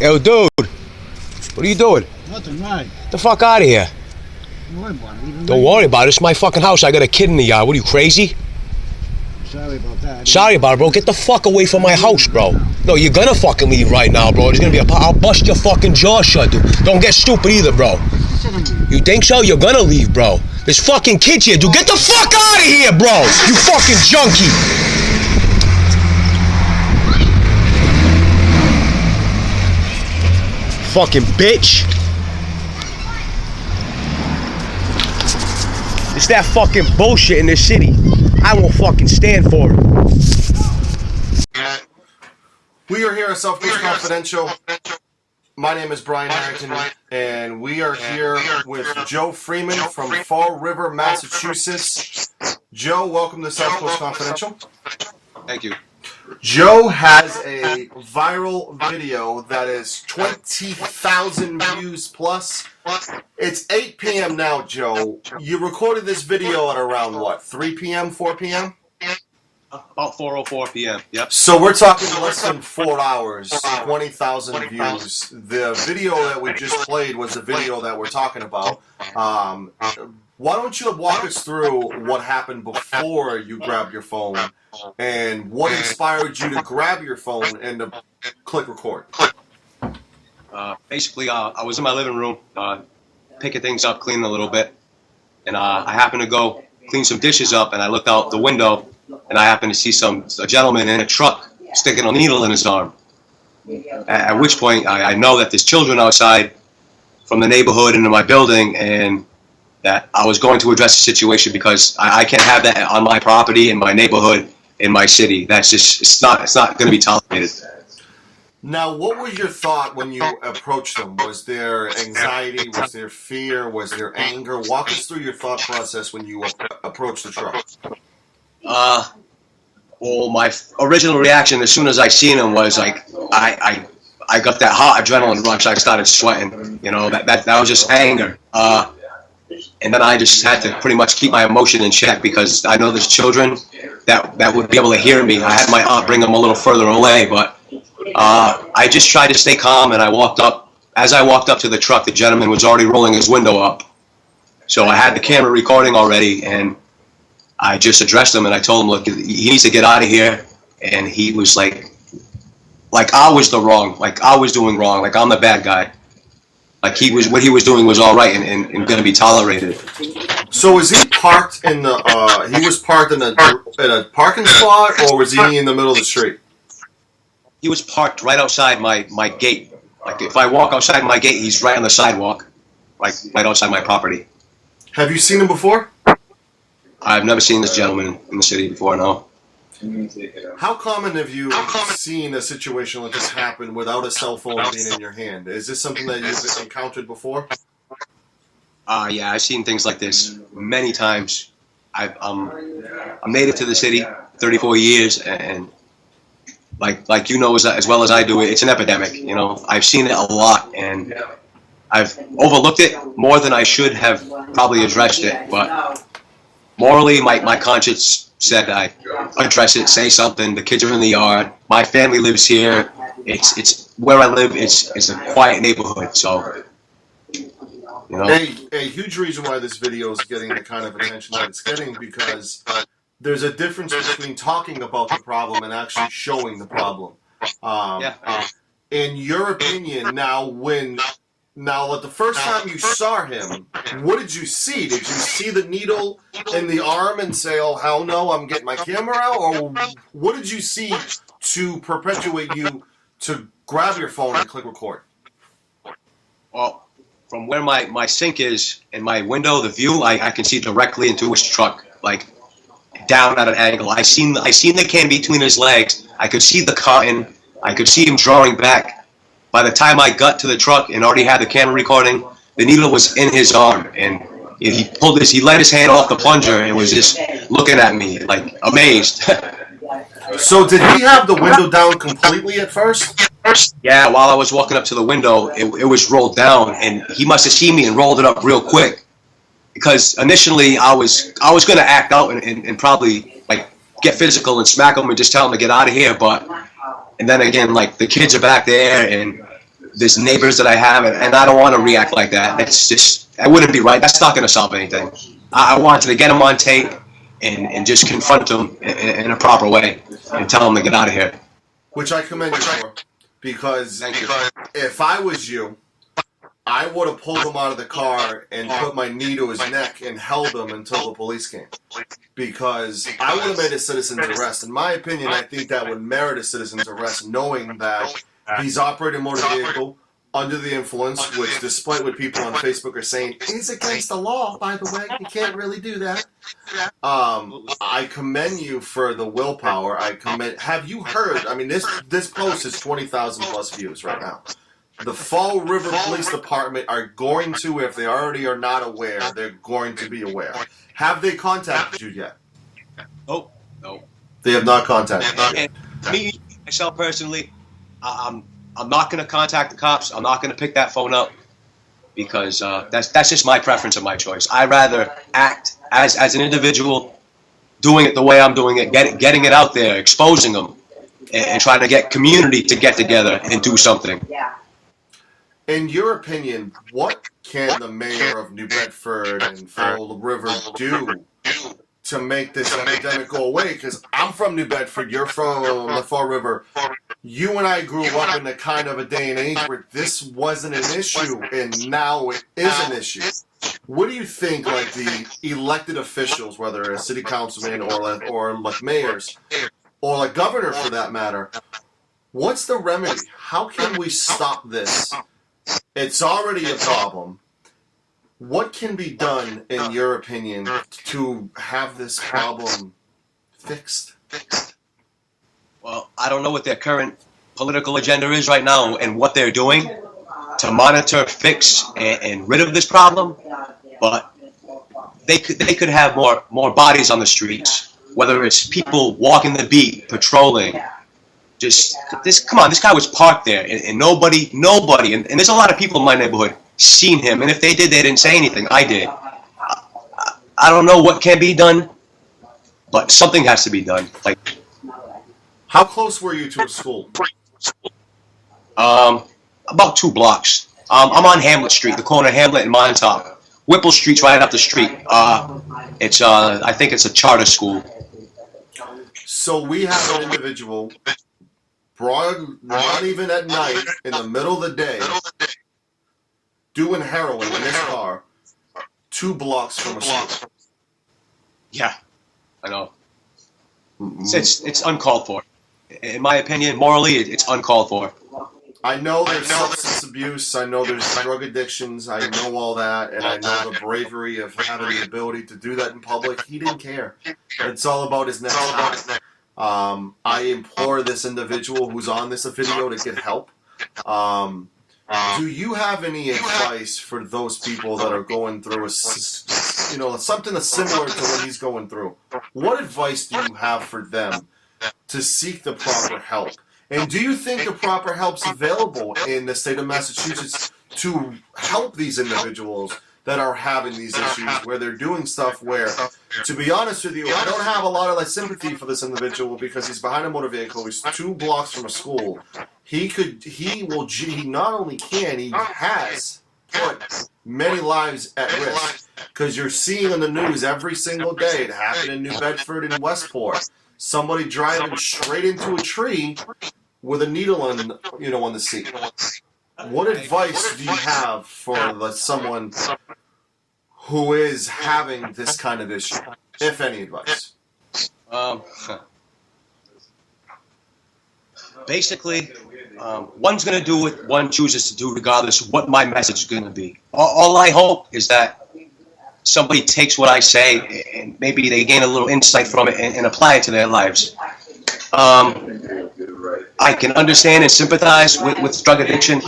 Yo, dude, what are you doing? Nothing, right? Get the fuck out of here. Don't worry about it. Don't worry about it. It's my fucking house. I got a kid in the yard. What are you, crazy? Sorry about that. Sorry about it, bro. Get the fuck away from my house, bro. No, you're gonna fucking leave right now, bro. There's gonna be I'll bust your fucking jaw shut, dude. Don't get stupid either, bro. You think so? You're gonna leave, bro. There's fucking kids here, dude. Get the fuck out of here, bro. You fucking junkie. Fucking bitch. It's that fucking bullshit in this city. I won't fucking stand for it. We are here at Self-Coast Confidential. My name is Brian Harrington, and we are here with Joe Freeman from Fall River, Massachusetts. Joe, welcome to Self-Coast Confidential. Thank you. Joe has a viral video that is 20,000 views plus. It's 8 p.m. now, Joe. You recorded this video at around, what, 3 p.m., 4 p.m.? About 4:04 p.m. Yep. So we're talking less than 4 hours, 20,000 views. The video that we just played was the video that we're talking about. Why don't you walk us through what happened before you grabbed your phone and what inspired you to grab your phone and to click record? Basically, I was in my living room, picking things up, cleaning a little bit, and I happened to go clean some dishes up, and I looked out the window, and I happened to see a gentleman in a truck sticking a needle in his arm. At which point, I know that there's children outside from the neighborhood into my building, and that I was going to address the situation because I can't have that on my property, in my neighborhood, in my city. That's just, it's not going to be tolerated. Now, what was your thought when you approached them? Was there anxiety? Was there fear? Was there anger? Walk us through your thought process when you approached the truck. Well, my original reaction as soon as I seen him was like, I got that hot adrenaline rush. I started sweating. You know, that was just anger. And then I just had to pretty much keep my emotion in check because I know there's children that would be able to hear me. I had my aunt bring them a little further away, but I just tried to stay calm, and I walked up. As I walked up to the truck, the gentleman was already rolling his window up. So I had the camera recording already, and I just addressed him, and I told him, look, he needs to get out of here. And he was like I was like I was doing wrong, like I'm the bad guy. Like what he was doing was all right and going to be tolerated. So was he parked in the? He was parked in a parking spot, or was he in the middle of the street? He was parked right outside my gate. Like if I walk outside my gate, he's right on the sidewalk, like right outside my property. Have you seen him before? I've never seen this gentleman in the city before, no. How common have you seen a situation like this happen without a cell phone being in your hand? Is this something that you've encountered before? Yeah, I've seen things like this many times. I'm native to the city, 34 years, and like you know as well as I do, it's an epidemic. You know, I've seen it a lot, and I've overlooked it more than I should have probably addressed it. But morally, my conscience said I address it, say something. The kids are in the yard. My family lives here. It's where I live. It's a quiet neighborhood, so you know. A huge reason why this video is getting the kind of attention that it's getting, because there's a difference between talking about the problem and actually showing the problem. In your opinion, now the first time you saw him, what did you see? Did you see the needle in the arm and say, oh, hell no, I'm getting my camera out? Or what did you see to perpetuate you to grab your phone and click record? Well, from where my sink is and my window, the view, I can see directly into his truck, like down at an angle. I seen the can between his legs. I could see the cotton. I could see him drawing back. By the time I got to the truck and already had the camera recording, the needle was in his arm, and he let his hand off the plunger and was just looking at me like amazed. So did he have the window down completely at first? Yeah, while I was walking up to the window, it was rolled down, and he must have seen me and rolled it up real quick. Because initially I was going to act out and probably like get physical and smack him and just tell him to get out of here, but. And then again, like the kids are back there, and there's neighbors that I have, and I don't want to react like that. That wouldn't be right. That's not going to solve anything. I wanted to get them on tape and just confront them in a proper way and tell them to get out of here. Which I commend you for, because if I was you, I would have pulled him out of the car and put my knee to his neck and held him until the police came. Because I would have made a citizen's arrest. In my opinion, I think that would merit a citizen's arrest, knowing that he's operating a motor vehicle under the influence, which, despite what people on Facebook are saying, is against the law, by the way. You can't really do that. I commend you for the willpower. Have you heard? I mean, this post is 20,000 plus views right now. The Fall River Police Department are going to, if they already are not aware, they're going to be aware. Have they contacted you yet? No. They have not contacted you yet. And me, myself personally, I'm not going to contact the cops. I'm not going to pick that phone up because that's just my preference and my choice. I'd rather act as an individual, doing it the way I'm doing it, getting it out there, exposing them, and trying to get community to get together and do something. In your opinion, what can the mayor of New Bedford and Fall River do to make this epidemic go away? Because I'm from New Bedford, you're from the Fall River. You and I grew up in a kind of a day and age where this wasn't an issue, and now it is an issue. What do you think, like the elected officials, whether a city councilman or like mayors, or like governor for that matter, what's the remedy? How can we stop this? It's already a problem. What can be done, in your opinion, to have this problem fixed? Well, I don't know what their current political agenda is right now and what they're doing to monitor, fix, and rid of this problem, but they could have more bodies on the streets, whether it's people walking the beat, patrolling. Come on, this guy was parked there, and nobody, and there's a lot of people in my neighborhood seen him, and if they did, they didn't say anything. I did. I don't know what can be done, but something has to be done. Like, how close were you to a school? About 2 blocks. I'm on Hamlet Street, the corner of Hamlet and Montauk. Whipple Street's right up the street. I think it's a charter school. So we have an individual, not even at night, in the middle of the day, doing heroin in his car, 2 blocks from a school. Yeah, I know. It's uncalled for. In my opinion, morally, it's uncalled for. I know there's substance abuse, I know there's drug addictions, I know all that, and I know the bravery of having the ability to do that in public. He didn't care. It's all about his next high. I implore this individual who's on this video to get help. Do you have any advice for those people that are going through something that's similar to what he's going through? What advice do you have for them to seek the proper help? And do you think the proper help's available in the state of Massachusetts to help these individuals that are having these issues, where they're doing stuff where, to be honest with you, I don't have a lot of sympathy for this individual because he's behind a motor vehicle, he's 2 blocks from a school. He not only can, he has put many lives at risk, because you're seeing on the news every single day. It happened in New Bedford and Westport. Somebody driving straight into a tree with a needle on the seat. What advice do you have for someone who is having this kind of issue, if any advice? Basically, one's going to do what one chooses to do regardless of what my message is going to be. All I hope is that somebody takes what I say and maybe they gain a little insight from it and apply it to their lives. I can understand and sympathize with drug addiction,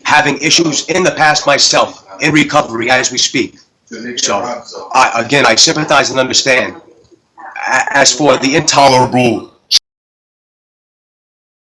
having issues in the past myself, in recovery as we speak. So, I sympathize and understand. As for the intolerable